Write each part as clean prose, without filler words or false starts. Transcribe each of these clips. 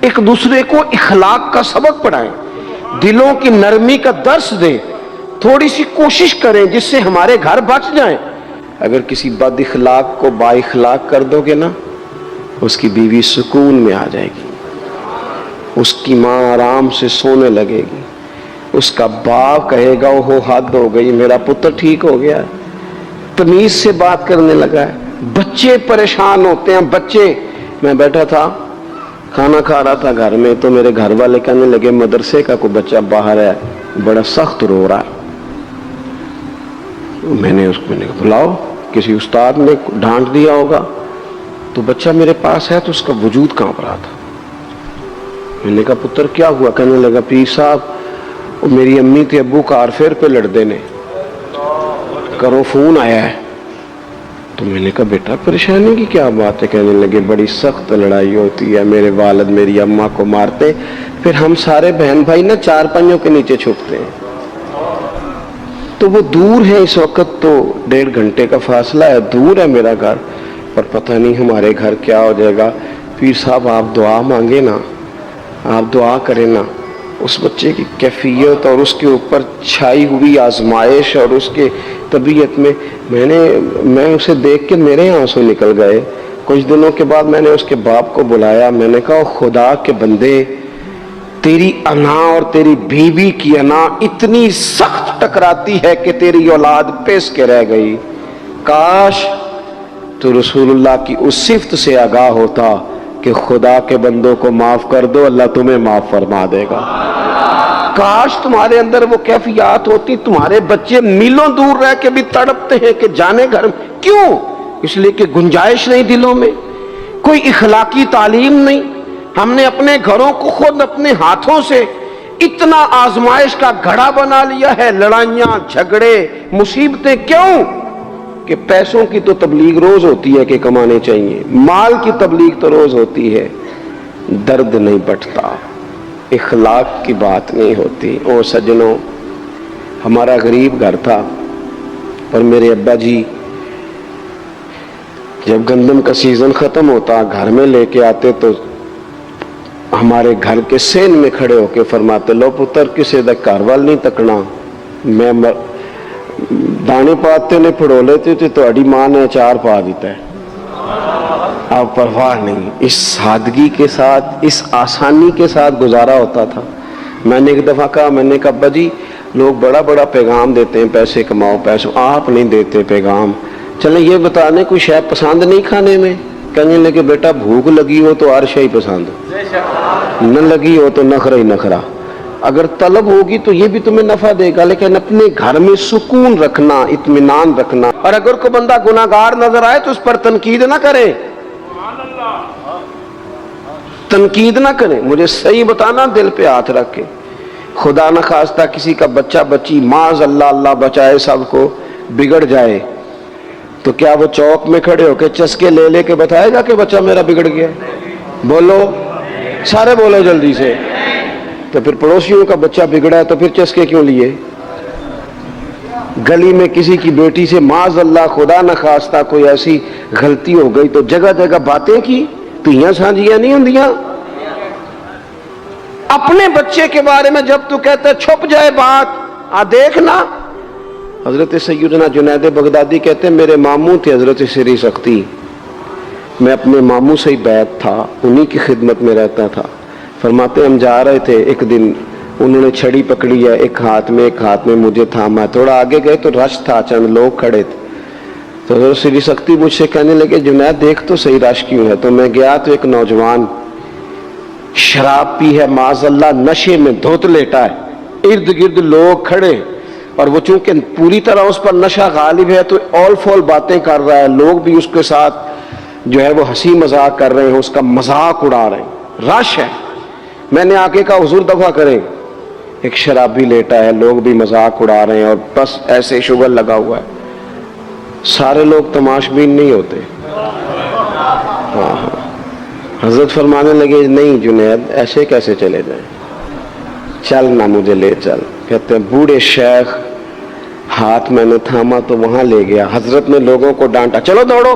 ایک دوسرے کو اخلاق کا سبق پڑھائیں، دلوں کی نرمی کا درس دیں، تھوڑی سی کوشش کریں جس سے ہمارے گھر بچ جائیں۔ اگر کسی بد اخلاق کو با اخلاق کر دو گے نا، اس کی بیوی سکون میں آ جائے گی، اس کی ماں آرام سے سونے لگے گی، اس کا باپ کہے گا وہ حد ہو گئی، میرا پتر ٹھیک ہو گیا، تمیز سے بات کرنے لگا ہے۔ بچے پریشان ہوتے ہیں، بچے، میں بیٹھا تھا کھانا کھا رہا تھا گھر میں، تو میرے گھر والے کہنے لگے مدرسے کا کوئی بچہ باہر ہے، بڑا سخت رو رہا ہے۔ میں نے کہا بلاؤ، کسی استاد نے ڈانٹ دیا ہوگا، تو بچہ میرے پاس ہے تو اس کا وجود کانپ رہا تھا۔ میں نے کہا پتر کیا ہوا؟ کہنے لگا پیر صاحب میری امی تے ابو کار فیر پہ لڑتے نے، کرو فون آیا ہے۔ تو میں نے کہا بیٹا پریشانی کی کیا بات ہے؟ کہنے لگے بڑی سخت لڑائی ہوتی ہے، میرے والد میری اماں کو مارتے، پھر ہم سارے بہن بھائی نا چار پائیوں کے نیچے چھپتے ہیں۔ تو وہ دور ہے، اس وقت تو 1.5 گھنٹے کا فاصلہ ہے، دور ہے میرا گھر، پر پتہ نہیں ہمارے گھر کیا ہو جائے گا۔ پیر صاحب آپ دعا مانگے نا، آپ دعا کریں نا، اس بچے کی کیفیت اور اس کے اوپر چھائی ہوئی آزمائش اور اس کے طبیعت میں، میں اسے دیکھ کے میرے آنسو نکل گئے۔ کچھ دنوں کے بعد میں نے اس کے باپ کو بلایا، میں نے کہا خدا کے بندے، تیری انا اور تیری بیوی کی انا اتنی سخت ٹکراتی ہے کہ تیری اولاد پیس کے رہ گئی، کاش تو رسول اللہ کی اس صفت سے آگاہ ہوتا کہ خدا کے بندوں کو معاف کر دو، اللہ تمہیں معاف فرما دے گا۔ کاش تمہارے اندر وہ کیفیات ہوتی، تمہارے بچے میلوں دور رہ کے بھی تڑپتے ہیں کہ جانے گھر میں۔ کیوں؟ اس لیے کہ گنجائش نہیں دلوں میں، کوئی اخلاقی تعلیم نہیں۔ ہم نے اپنے گھروں کو خود اپنے ہاتھوں سے اتنا آزمائش کا گھڑا بنا لیا ہے، لڑائیاں، جھگڑے، مصیبتیں۔ کیوں؟ کہ پیسوں کی تو تبلیغ روز ہوتی ہے کہ کمانے چاہیے، مال کی تبلیغ تو روز ہوتی ہے، درد نہیں بٹتا، اخلاق کی بات نہیں ہوتی۔ او سجنوں، ہمارا غریب گھر تھا، پر میرے ابا جی جب گندم کا سیزن ختم ہوتا گھر میں لے کے آتے تو ہمارے گھر کے سین میں کھڑے ہو کے فرماتے لو پتر کسے دا گھر وال نہیں تکنا، میں دانے پاتے نے پھڑو لیتے تھے تو اڈی ماں نے اچار پا دیتا ہے، آپ پرواہ نہیں۔ اس سادگی کے ساتھ، اس آسانی کے ساتھ گزارا ہوتا تھا۔ میں نے ایک دفعہ کہا، میں نے کہا ابا جی لوگ بڑا بڑا پیغام دیتے ہیں پیسے کماؤ پیسوں، آپ نہیں دیتے پیغام، چلیں یہ بتا دیں کوئی شے پسند نہیں کھانے میں؟ کہنے لگے بیٹا بھوک لگی ہو تو ہر شے پسند، نہ لگی ہو تو نخرا ہی نخرا، اگر طلب ہوگی تو یہ بھی تمہیں نفع دے گا، لیکن اپنے گھر میں سکون رکھنا، اطمینان رکھنا۔ اور اگر کوئی بندہ گناہگار نظر آئے تو اس پر تنقید نہ کرے، تنقید نہ کریں، مجھے صحیح بتانا دل پہ ہاتھ رکھ کے۔ خدا نہ خواستہ کسی کا بچہ بچی معاذ اللہ، اللہ بچائے سب کو، بگڑ جائے تو کیا وہ چوک میں کھڑے ہو کے چسکے لے لے کے بتائے گا کہ بچہ میرا بگڑ گیا؟ بولو سارے بولو جلدی سے۔ تو پھر پڑوسیوں کا بچہ بگڑا ہے تو پھر چسکے کیوں لیے؟ گلی میں کسی کی بیٹی سے معاذ اللہ خدا نہ خواستہ کوئی ایسی غلطی ہو گئی تو جگہ جگہ باتیں کی، تیاں سانجیاں نہیں ہوندیاں۔ اپنے بچے کے بارے میں جب تو کہتا ہے چھپ جائے بات، دیکھنا۔ حضرت سیدنا جنید بغدادی کہتے ہیں میرے ماموں تھے حضرت سری سختی، میں اپنے ماموں سے ہی بیعت تھا، انہی کی خدمت میں رہتا تھا۔ فرماتے ہم جا رہے تھے، ایک دن انہوں نے چھڑی پکڑی ہے، ایک ہاتھ میں مجھے تھاما، تھوڑا آگے گئے تو رش تھا، چند لوگ کھڑے تھے، تو حضرت سری سختی مجھ سے کہنے لگے جنید دیکھ تو صحیح رش کیوں ہے؟ تو میں گیا تو ایک نوجوان شراب پی ہے، معاذ اللہ نشے میں دھوت لیٹا ہے، ارد گرد لوگ کھڑے، اور وہ چونکہ پوری طرح اس پر نشہ غالب ہے تو اول فول باتیں کر رہا ہے، لوگ بھی اس کے ساتھ جو ہے وہ ہنسی مذاق کر رہے ہیں، اس کا مذاق اڑا رہے ہیں، رش ہے۔ میں نے آگے کہا حضور دفع کریں، ایک شرابی لیٹا ہے، لوگ بھی مذاق اڑا رہے ہیں اور بس ایسے شغل لگا ہوا ہے۔ سارے لوگ تماشبین نہیں ہوتے۔ حضرت فرمانے لگے نہیں جنید ایسے کیسے چلے جائیں، چل نہ مجھے لے چل۔ کہتے ہیں بوڑھے شیخ، ہاتھ میں نے تھاما تو وہاں لے گیا، حضرت نے لوگوں کو ڈانٹا چلو دوڑو،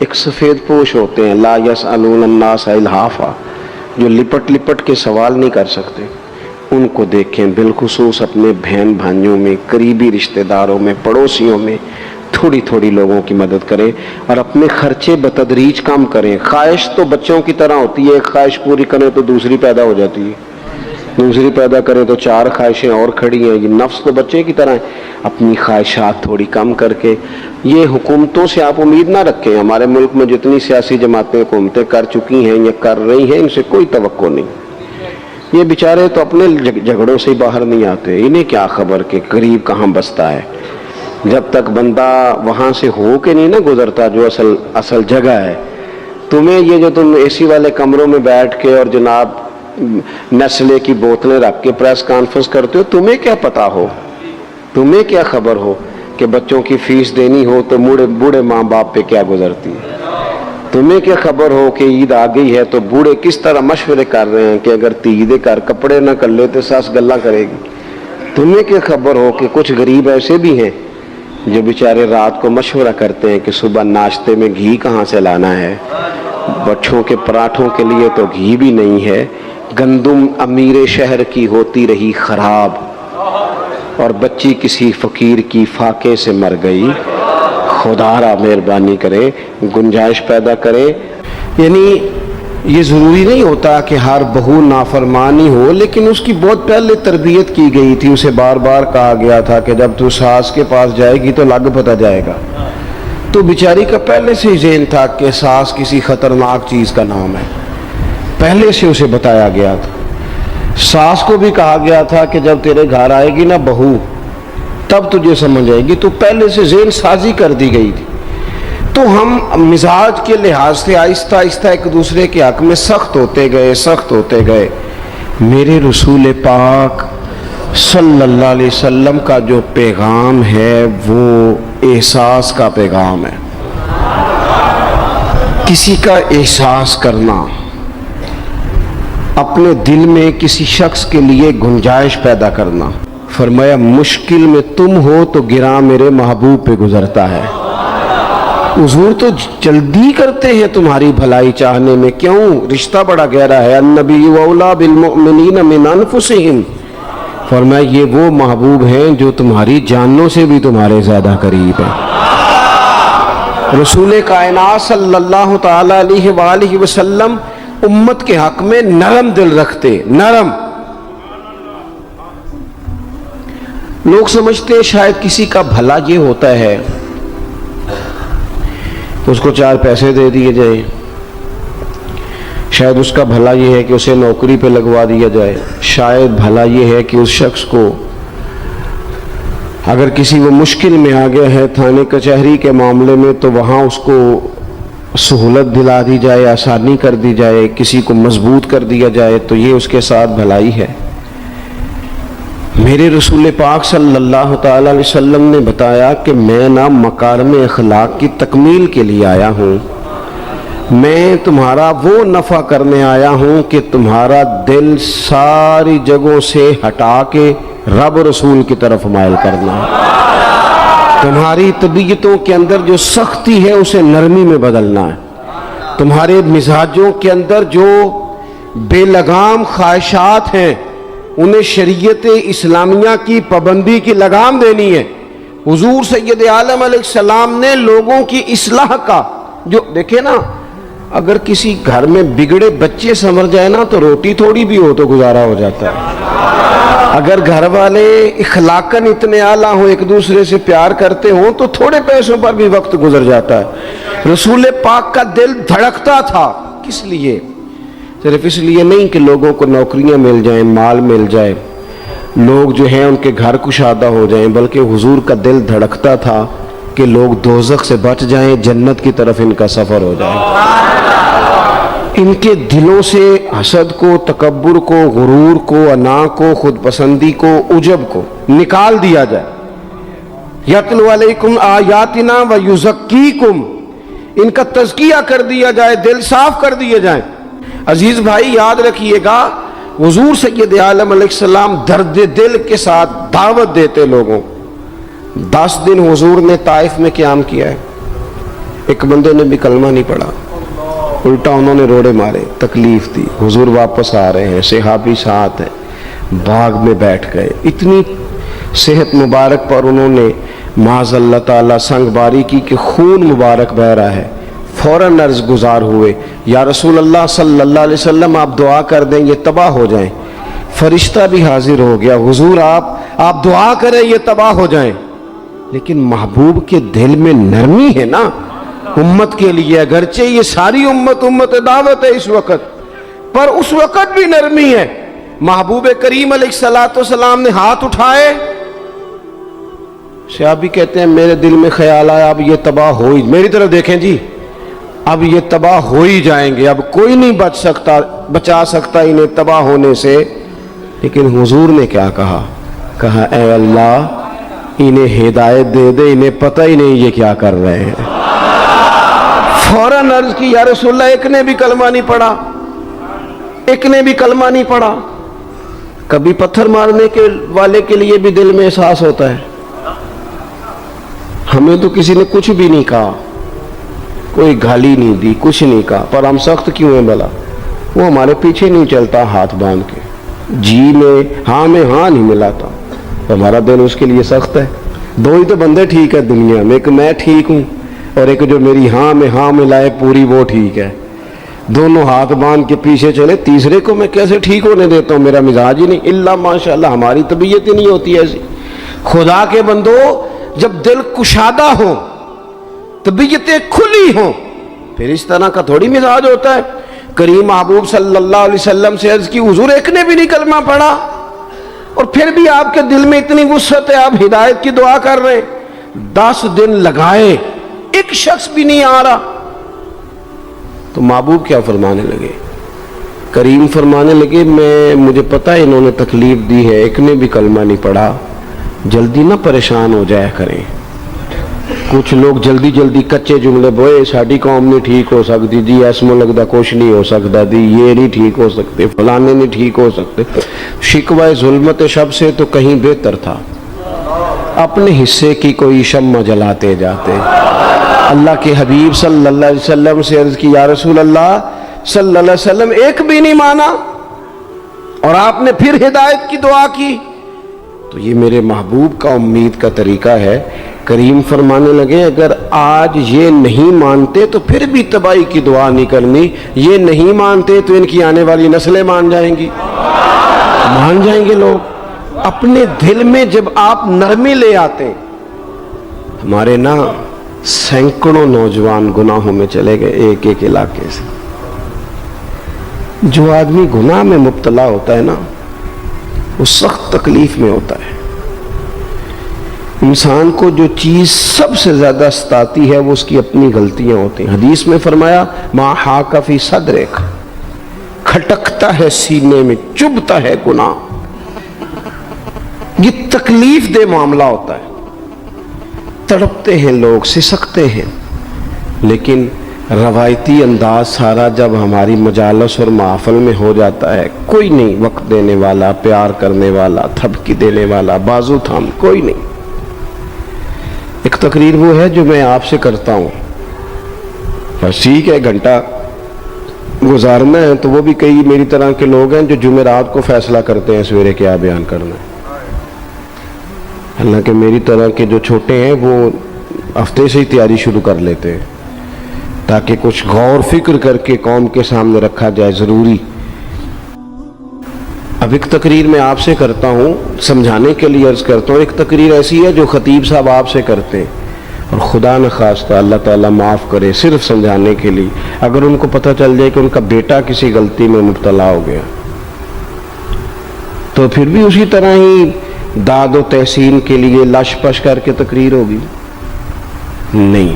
ایک سفید پوش ہوتے ہیں لا یسألون الناس الحافا، جو لپٹ لپٹ کے سوال نہیں کر سکتے، ان کو دیکھیں، بالخصوص اپنے بہن بھائیوں میں، قریبی رشتہ داروں میں، پڑوسیوں میں تھوڑی تھوڑی لوگوں کی مدد کریں اور اپنے خرچے بتدریج کم کریں۔ خواہش تو بچوں کی طرح ہوتی ہے، ایک خواہش پوری کریں تو دوسری پیدا ہو جاتی ہے، دوسری پیدا کریں تو چار خواہشیں اور کھڑی ہیں۔ یہ نفس تو بچے کی طرح ہے، اپنی خواہشات تھوڑی کم کر کے۔ یہ حکومتوں سے آپ امید نہ رکھیں، ہمارے ملک میں جتنی سیاسی جماعتیں حکومتیں کر چکی ہیں یا کر رہی ہیں، ان سے کوئی توقع نہیں۔ یہ بیچارے تو اپنے جھگڑوں سے ہی باہر نہیں آتے، انہیں کیا خبر کہ غریب کہاں بستا ہے۔ جب تک بندہ وہاں سے ہو کے نہیں نہ گزرتا جو اصل جگہ ہے، تمہیں یہ جو تم اے سی والے کمروں میں بیٹھ کے اور جناب نیسلے کی بوتلیں رکھ کے پریس کانفرنس کرتے ہو، تمہیں کیا پتا ہو، تمہیں کیا خبر ہو کہ بچوں کی فیس دینی ہو تو بوڑھے ماں باپ پہ کیا گزرتی ہے؟ تمہیں کیا خبر ہو کہ عید آ گئی ہے تو بوڑھے کس طرح مشورے کر رہے ہیں کہ اگر تیدے کر کپڑے نہ کر لے تو ساس گلہ کرے گی؟ تمہیں کیا خبر ہو کہ کچھ غریب ایسے بھی ہیں جو بیچارے رات کو مشورہ کرتے ہیں کہ صبح ناشتے میں گھی کہاں سے لانا ہے، بچوں کے پراٹھوں کے لیے تو گھی بھی نہیں ہے، گندم امیر شہر کی ہوتی رہی خراب اور بچی کسی فقیر کی فاقے سے مر گئی، خدا را مہربانی کرے، گنجائش پیدا کرے۔ یعنی یہ ضروری نہیں ہوتا کہ ہر بہو نافرمانی ہو، لیکن اس کی بہت پہلے تربیت کی گئی تھی، اسے بار بار کہا گیا تھا کہ جب تو ساس کے پاس جائے گی تو لگ پتہ جائے گا، تو بیچاری کا پہلے سے ہی ذہن تھا کہ ساس کسی خطرناک چیز کا نام ہے، پہلے سے اسے بتایا گیا تھا۔ ساس کو بھی کہا گیا تھا کہ جب تیرے گھر آئے گی نا بہو تب تجھے سمجھ آئے گی، تو پہلے سے ذہن سازی کر دی گئی تھی۔ تو ہم مزاج کے لحاظ سے آہستہ آہستہ ایک دوسرے کے حق میں سخت ہوتے گئے۔ میرے رسول پاک صلی اللہ علیہ وسلم کا جو پیغام ہے وہ احساس کا پیغام ہے، کسی کا احساس کرنا، اپنے دل میں کسی شخص کے لیے گنجائش پیدا کرنا۔ فرمایا مشکل میں تم ہو تو گراں میرے محبوب پہ گزرتا ہے۔ حضور تو جلدی کرتے ہیں تمہاری بھلائی چاہنے میں، کیوں؟ رشتہ بڑا گہرا ہے، النبی اولیٰ بالمؤمنین من انفسہم۔ فرمایا یہ وہ محبوب ہیں جو تمہاری جانوں سے بھی تمہارے زیادہ قریب ہیں۔ رسول کائنات صلی اللہ تعالی علیہ وآلہ وسلم امت کے حق میں نرم دل رکھتے، نرم۔ لوگ سمجھتے ہیں شاید کسی کا بھلا یہ ہوتا ہے اس کو چار پیسے دے دیے جائیں، شاید اس کا بھلا یہ ہے کہ اسے نوکری پہ لگوا دیا جائے، شاید بھلا یہ ہے کہ اس شخص کو اگر کسی وہ مشکل میں آ گیا ہے تھانے کچہری کے معاملے میں تو وہاں اس کو سہولت دلا دی جائے، آسانی کر دی جائے، کسی کو مضبوط کر دیا جائے، تو یہ اس کے ساتھ بھلائی ہے۔ میرے رسول پاک صلی اللہ تعالی علیہ وسلم نے بتایا کہ میں نہ مکارم اخلاق کی تکمیل کے لیے آیا ہوں، میں تمہارا وہ نفع کرنے آیا ہوں کہ تمہارا دل ساری جگہوں سے ہٹا کے رب رسول کی طرف مائل کرنا، تمہاری طبیعتوں کے اندر جو سختی ہے اسے نرمی میں بدلنا ہے، تمہارے مزاجوں کے اندر جو بے لگام خواہشات ہیں انہیں شریعت اسلامیہ کی پابندی کی لگام دینی ہے۔ حضور سید عالم علیہ السلام نے لوگوں کی اصلاح کا جو دیکھیں نا، اگر کسی گھر میں بگڑے بچے سنور جائے نا تو روٹی تھوڑی بھی ہو تو گزارا ہو جاتا ہے، اگر گھر والے اخلاقاً اتنے اعلیٰ ہوں، ایک دوسرے سے پیار کرتے ہوں تو تھوڑے پیسوں پر بھی وقت گزر جاتا ہے۔ رسول پاک کا دل دھڑکتا تھا، کس لیے؟ صرف اس لیے نہیں کہ لوگوں کو نوکریاں مل جائیں، مال مل جائے، لوگ جو ہیں ان کے گھر کشادہ ہو جائیں، بلکہ حضور کا دل دھڑکتا تھا کہ لوگ دوزخ سے بچ جائیں، جنت کی طرف ان کا سفر ہو جائے، ان کے دلوں سے حسد کو، تکبر کو، غرور کو، انا کو، خود پسندی کو، عجب کو نکال دیا جائے۔ یتلو علیکم آیاتنا ویزکیکم، ان کا تزکیہ کر دیا جائے، دل صاف کر دیے جائیں۔ عزیز بھائی یاد رکھیے گا، حضور سید عالم علیہ السلام درد دل کے ساتھ دعوت دیتے لوگوں۔ 10 دن حضور نے طائف میں قیام کیا ہے، ایک بندے نے بھی کلمہ نہیں پڑھا، الٹا انہوں نے روڑے مارے، تکلیف دی. حضور واپس آ رہے ہیں، صحابی ساتھ ہیں، باغ میں بیٹھ گئے. اتنی صحت مبارک پر انہوں نے معاذ اللہ تعالیٰ سنگ باری کی کہ خون مبارک بہ رہا ہے. فوراً عرض گزار ہوئے، یا رسول اللہ صلی اللہ علیہ وسلم آپ دعا کر دیں یہ تباہ ہو جائیں. فرشتہ بھی حاضر ہو گیا، حضور آپ دعا کریں یہ تباہ ہو جائیں. لیکن محبوب کے دل میں نرمی ہے نا امت کے لیے، اگرچہ یہ ساری امت دعوت ہے اس وقت، پر اس وقت بھی نرمی ہے. محبوب کریم علیہ الصلوۃ والسلام نے ہاتھ اٹھائے. صحابی کہتے ہیں میرے دل میں خیال آیا اب یہ تباہ ہو ہی، میری طرف دیکھیں جی، اب یہ تباہ ہو ہی جائیں گے، اب کوئی نہیں بچا سکتا انہیں تباہ ہونے سے. لیکن حضور نے کیا کہا اے اللہ انہیں ہدایت دے دے، انہیں پتہ ہی نہیں یہ کیا کر رہے ہیں. فوراً عرض کی یا رسول اللہ ایک نے بھی کلمہ نہیں پڑھا، ایک نے بھی کلمہ نہیں پڑھا. کبھی پتھر مارنے کے والے کے لیے بھی دل میں احساس ہوتا ہے. ہمیں تو کسی نے کچھ بھی نہیں کہا، کوئی گالی نہیں دی، کچھ نہیں کہا، پر ہم سخت کیوں ہیں بھلا؟ وہ ہمارے پیچھے نہیں چلتا ہاتھ باندھ کے، جی میں ہاں نہیں ملاتا، ہمارا دل اس کے لیے سخت ہے. دو ہی تو بندے ٹھیک ہے دنیا میں، ایک میں ٹھیک ہوں اور ایک جو میری ہاں میں ہاں ملائے پوری وہ ٹھیک ہے. دونوں ہاتھ باندھ کے پیچھے چلے، تیسرے کو میں کیسے ٹھیک ہونے دیتا ہوں؟ میرا مزاج ہی نہیں. اللہ ماشاءاللہ ہماری طبیعت ہی نہیں ہوتی ایسی. خدا کے بندو جب دل کشادہ ہو، طبیعتیں کھلی ہوں، پھر اس طرح کا تھوڑی مزاج ہوتا ہے. کریم محبوب صلی اللہ علیہ وسلم سے عرض کی حضور ایک نے بھی نہیں کلمہ پڑھا اور پھر بھی آپ کے دل میں اتنی وسعت ہے، آپ ہدایت کی دعا کر رہے ہیں. 10 دن لگائے ایک شخص بھی نہیں آ رہا. تو محبوب کیا فرمانے لگے؟ کریم فرمانے لگے مجھے پتا ہے انہوں نے تکلیف دی ہے، ایک نے بھی کلمہ نہیں پڑھا، جلدی نہ پریشان ہو جایا کریں. کچھ لوگ جلدی کچے جملے بوئے، ساڈی قوم نہیں ٹھیک ہو سکتی جی، ایسمو لگتا کچھ نہیں ہو سکتا دی، یہ نہیں ٹھیک ہو سکتے، فلانے نہیں ٹھیک ہو سکتے. شکوہ ظلمت شب سے تو کہیں بہتر تھا، اپنے حصے کی کوئی شمع جلاتے جاتے. اللہ کے حبیب صلی اللہ علیہ وسلم سے عرض کی یا رسول اللہ صلی اللہ علیہ وسلم ایک بھی نہیں مانا اور آپ نے پھر ہدایت کی دعا کی. تو یہ میرے محبوب کا امید کا طریقہ ہے. کریم فرمانے لگے اگر آج یہ نہیں مانتے تو پھر بھی تباہی کی دعا نہیں کرنی. یہ نہیں مانتے تو ان کی آنے والی نسلیں مان جائیں گے لوگ. اپنے دل میں جب آپ نرمی لے آتے، ہمارے نا سینکڑوں نوجوان گناہوں میں چلے گئے ایک علاقے سے. جو آدمی گناہ میں مبتلا ہوتا ہے نا وہ سخت تکلیف میں ہوتا ہے. انسان کو جو چیز سب سے زیادہ ستاتی ہے وہ اس کی اپنی غلطیاں ہوتی ہیں. حدیث میں فرمایا ما حاک فی صدرک، کھٹکتا ہے سینے میں، چبھتا ہے گناہ. یہ تکلیف دہ معاملہ ہوتا ہے، تڑپتے ہیں لوگ، سسکتے ہیں. لیکن روایتی انداز سارا جب ہماری مجالس اور محفل میں ہو جاتا ہے، کوئی نہیں وقت دینے والا، پیار کرنے والا، تھپکی دینے والا، بازو تھام کوئی نہیں. ایک تقریر وہ ہے جو میں آپ سے کرتا ہوں، بس ٹھیک ہے گھنٹہ گزارنا ہے، تو وہ بھی کئی میری طرح کے لوگ ہیں جو جمعرات کو فیصلہ کرتے ہیں سویرے کیا بیان کرنا ہے. حالانکہ میری طرح کے جو چھوٹے ہیں وہ ہفتے سے ہی تیاری شروع کر لیتے ہیں تاکہ کچھ غور فکر کر کے قوم کے سامنے رکھا جائے ضروری. اب ایک تقریر میں آپ سے کرتا ہوں، سمجھانے کے لیے عرض کرتا ہوں. ایک تقریر ایسی ہے جو خطیب صاحب آپ سے کرتے ہیں اور خدا نخواستہ اللہ تعالیٰ معاف کرے صرف سمجھانے کے لیے، اگر ان کو پتہ چل جائے کہ ان کا بیٹا کسی غلطی میں مبتلا ہو گیا تو پھر بھی اسی طرح ہی داد و تحسین کے لیے لش پش کر کے تقریر ہوگی. نہیں،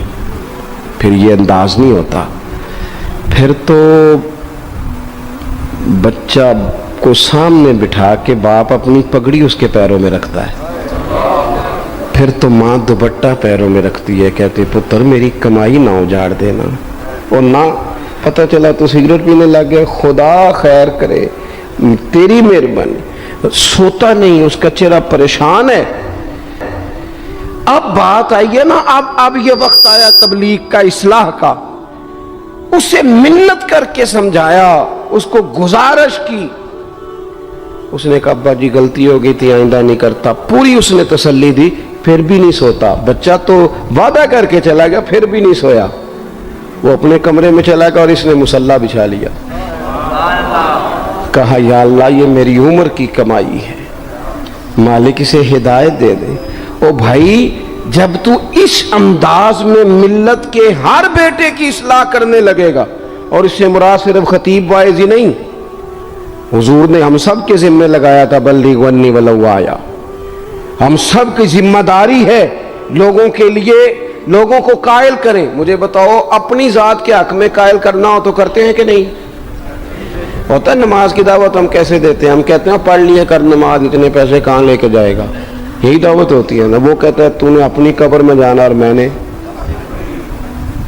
پھر یہ انداز نہیں ہوتا. پھر تو بچہ کو سامنے بٹھا کے باپ اپنی پگڑی اس کے پیروں میں رکھتا ہے، پھر تو ماں دوپٹہ پیروں میں رکھتی ہے، کہتے پتر میری کمائی نہ اجاڑ دینا. اور نہ پتہ چلا تو سگریٹ پینے لگ گئے، خدا خیر کرے، تیری مہربانی. سوتا نہیں، اس کا چہرہ پریشان ہے. اب بات آئی ہے نا، اب یہ وقت آیا تبلیغ کا، اصلاح کا. اسے منت کر کے سمجھایا، اس کو گزارش کی. اس نے کہا ابا جی غلطی ہو گئی تھی، آئندہ نہیں کرتا. پوری اس نے تسلی دی، پھر بھی نہیں سوتا. بچہ تو وعدہ کر کے چلا گیا، پھر بھی نہیں سویا. وہ اپنے کمرے میں چلا گیا اور اس نے مصلی بچھا لیا. کہا یا اللہ یہ میری عمر کی کمائی ہے، مالک اسے ہدایت دے دے. او بھائی جب تو اس انداز میں ملت کے ہر بیٹے کی اصلاح کرنے لگے گا، اور اس سے مراد صرف خطیب واعظ ہی نہیں، حضور نے ہم سب کے ذمہ لگایا تھا بلغ عنی ولو آیا. ہم سب کی ذمہ داری ہے لوگوں کے لیے، لوگوں کو قائل کریں. مجھے بتاؤ اپنی ذات کے حق میں قائل کرنا ہو تو کرتے ہیں کہ نہیں؟ ہوتا ہے نماز کی دعوت ہم کیسے دیتے ہیں؟ ہم کہتے ہیں پڑھ لیے کر نماز، اتنے پیسے کہاں لے کے جائے گا، یہی دعوت ہوتی ہے نا. وہ کہتا ہے تو نے اپنی قبر میں جانا اور میں نے.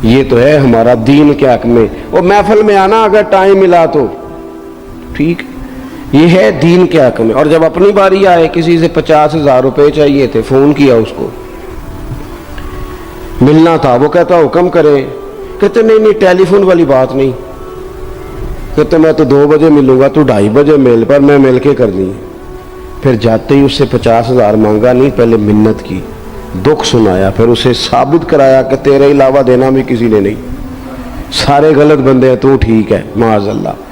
یہ تو ہے ہمارا دین کے حق میں. وہ محفل میں آنا اگر ٹائم ملا تو ٹھیک، یہ ہے دین کے حق میں. اور جب اپنی باری آئے، کسی سے 50,000 روپے چاہیے تھے، فون کیا اس کو، ملنا تھا، وہ کہتا حکم کریں. کہتے نہیں ٹیلی فون والی بات نہیں. کہتے میں تو 2 بجے ملوں گا، تو 2:30 بجے مل، پر میں مل کے کرنی. پھر جاتے ہی اس سے 50,000 مانگا نہیں، پہلے منت کی، دکھ سنایا، پھر اسے ثابت کرایا کہ تیرے علاوہ دینا بھی کسی نے نہیں، سارے غلط بندے ہیں، تو ٹھیک ہے معاذ اللہ.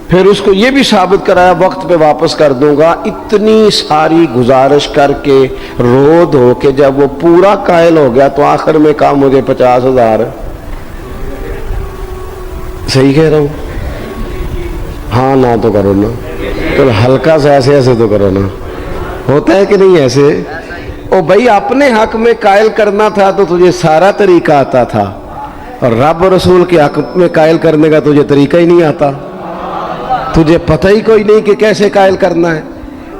پھر اس کو یہ بھی ثابت کرایا وقت پہ واپس کر دوں گا. اتنی ساری گزارش کر کے رو دھو کے جب وہ پورا قائل ہو گیا تو آخر میں کہا مجھے 50,000. صحیح کہہ رہا ہوں؟ ہاں نہ تو کرو نا، تو ہلکا سا ایسے ایسے تو کرو نا. ہوتا ہے کہ نہیں ایسے؟ او بھائی اپنے حق میں قائل کرنا تھا تو تجھے سارا طریقہ آتا تھا، اور رب و رسول کے حق میں قائل کرنے کا تجھے طریقہ ہی نہیں آتا. تجھے پتہ ہی کوئی نہیں کہ کیسے قائل کرنا ہے.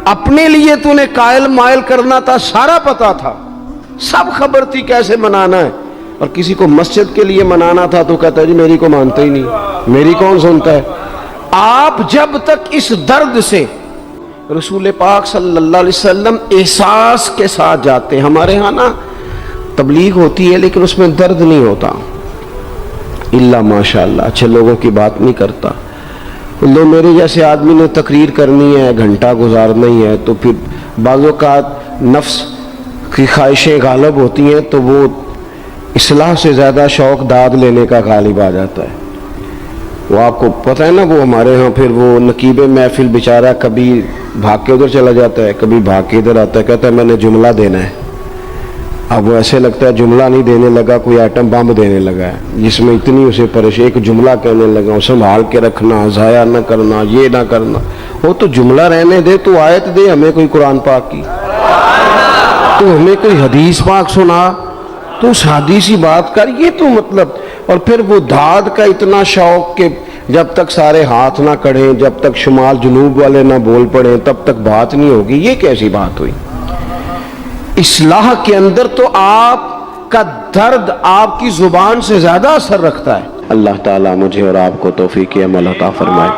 اپنے لیے تو نے قائل مائل کرنا تھا، سارا پتا تھا، سب خبر تھی کیسے منانا ہے. اور کسی کو مسجد کے لیے منانا تھا تو کہتا ہے جی میری کو مانتے ہی نہیں، میری کون سنتا ہے. آپ جب تک اس درد سے رسول پاک صلی اللہ علیہ وسلم احساس کے ساتھ جاتے ہیں. ہمارے ہاں نا تبلیغ ہوتی ہے لیکن اس میں درد نہیں ہوتا، الا ماشاءاللہ اچھے لوگوں کی بات نہیں کرتا. لو میرے جیسے آدمی نے تقریر کرنی ہے، گھنٹہ گزارنا ہی ہے، تو پھر بعض اوقات نفس کی خواہشیں غالب ہوتی ہیں تو وہ اصلاح سے زیادہ شوق داد لینے کا غالب آ جاتا ہے. وہ آپ کو پتہ ہے نا، وہ ہمارے ہاں پھر وہ نقیب محفل بیچارہ کبھی بھاگ کے ادھر چلا جاتا ہے، کبھی بھاگ کے ادھر آتا ہے، کہتا ہے میں نے جملہ دینا ہے. اب وہ ایسے لگتا ہے جملہ نہیں دینے لگا، کوئی ایٹم بم دینے لگا ہے، جس میں اتنی اسے پریشانی. ایک جملہ کہنے لگا، سنبھال کے رکھنا، ضائع نہ کرنا، یہ نہ کرنا. وہ تو جملہ رہنے دے، تو آیت دے ہمیں کوئی قرآن پاک کی، تو ہمیں کوئی حدیث پاک سنا، تو شادی سی بات کر. یہ تو مطلب، اور پھر وہ داد کا اتنا شوق کہ جب تک سارے ہاتھ نہ کڑھیں، جب تک شمال جنوب والے نہ بول پڑیں، تب تک بات نہیں ہوگی. یہ کیسی بات ہوئی؟ اصلاح کے اندر تو آپ کا درد آپ کی زبان سے زیادہ اثر رکھتا ہے. اللہ تعالیٰ مجھے اور آپ کو توفیق عمل عطا فرمائے.